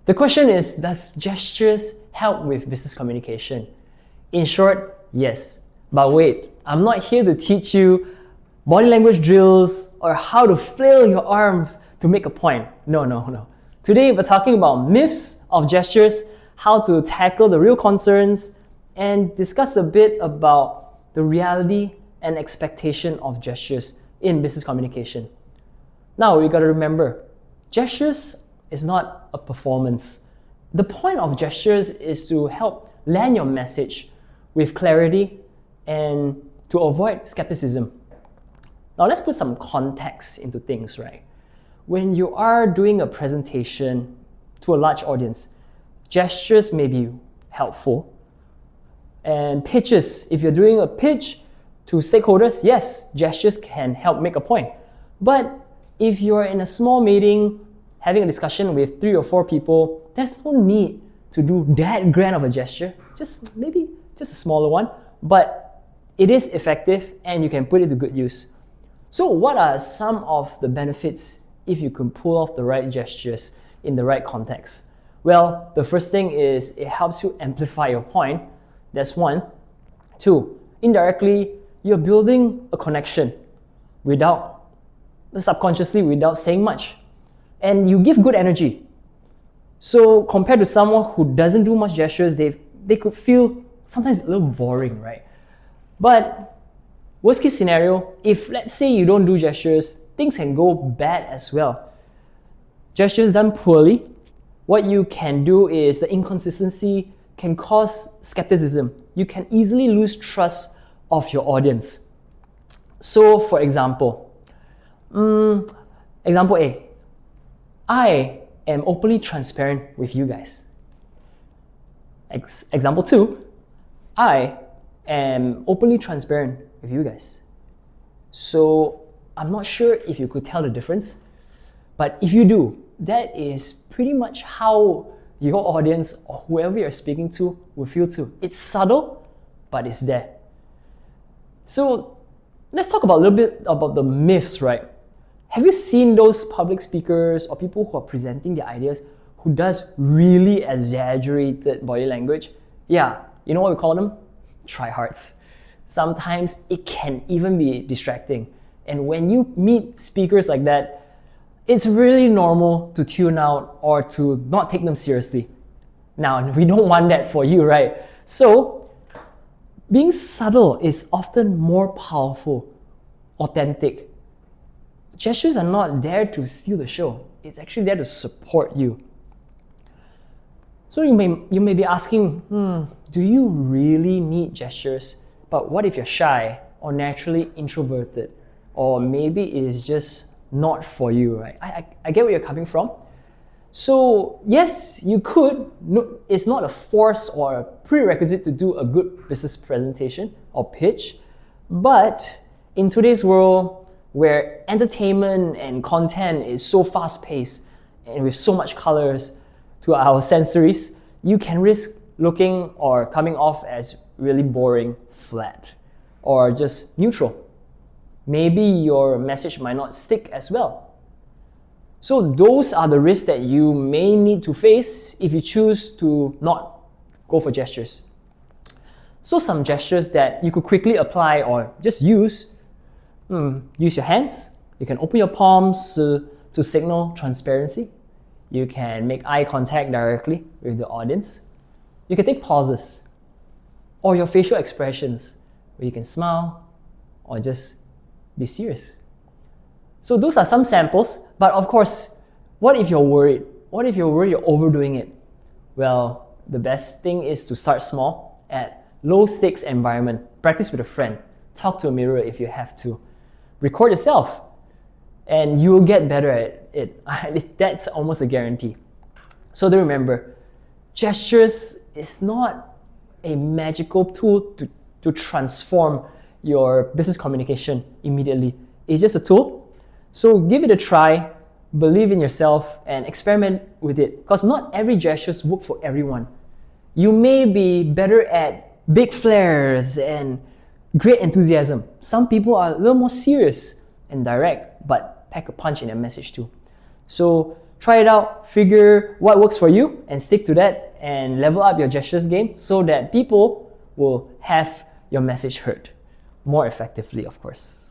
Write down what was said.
The question is, does gestures help with business communication? In short, yes. But wait, I'm not here to teach you body language drills or how to flail your arms to make a point. No. Today we're talking about myths of gestures, how to tackle the real concerns, and discuss a bit about the reality and expectation of gestures in business communication. Now we gotta remember, gestures is not a performance. The point of gestures is to help land your message with clarity and to avoid skepticism. Now let's put some context into things, right? When you are doing a presentation to a large audience, gestures may be helpful. And pitches, if you're doing a pitch to stakeholders, yes, gestures can help make a point. But if you're in a small meeting, having a discussion with 3 or 4 people, there's no need to do that grand of a gesture, maybe just a smaller one, but it is effective and you can put it to good use. So what are some of the benefits if you can pull off the right gestures in the right context? Well, the first thing is it helps you amplify your point. That's 1. 2, indirectly, you're building a connection subconsciously without saying much. And you give good energy. So compared to someone who doesn't do much gestures, they could feel sometimes a little boring, right? But worst case scenario, if let's say you don't do gestures, things can go bad as well. Gestures done poorly, what you can do is the inconsistency can cause skepticism. You can easily lose trust of your audience. So for example, example A, I am openly transparent with you guys. Example 2, I am openly transparent with you guys. So I'm not sure if you could tell the difference, but if you do, that is pretty much how your audience or whoever you're speaking to will feel too. It's subtle, but it's there. So let's talk about a little bit about the myths, right? Have you seen those public speakers or people who are presenting their ideas who does really exaggerated body language? Yeah, you know what we call them? Tryhards. Sometimes it can even be distracting. And when you meet speakers like that, it's really normal to tune out or to not take them seriously. Now, we don't want that for you, right? So, being subtle is often more powerful, authentic. Gestures are not there to steal the show. It's actually there to support you. So you may be asking, do you really need gestures? But what if you're shy or naturally introverted? Or maybe it's just not for you, right? I get where you're coming from. So yes, you could. No, it's not a force or a prerequisite to do a good business presentation or pitch. But in today's world, where entertainment and content is so fast-paced and with so much colors to our sensories, you can risk looking or coming off as really boring, flat, or just neutral. Maybe your message might not stick as well. So those are the risks that you may need to face if you choose to not go for gestures. So some gestures that you could quickly apply or just use your hands. You can open your palms to signal transparency. You can make eye contact directly with the audience. You can take pauses. Or your facial expressions, where you can smile or just be serious. So those are some samples, but of course, what if you're worried? What if you're worried you're overdoing it? Well, the best thing is to start small at low stakes environment. Practice with a friend. Talk to a mirror if you have to. Record yourself and you will get better at it. That's almost a guarantee. So do remember, gestures is not a magical tool to transform your business communication immediately. It's just a tool. So give it a try, believe in yourself, and experiment with it. Because not every gestures work for everyone. You may be better at big flares and great enthusiasm. Some people are a little more serious and direct, but pack a punch in their message too. So Try it out, figure what works for you, and stick to that, and level up your gestures game so that people will have your message heard more effectively, of course.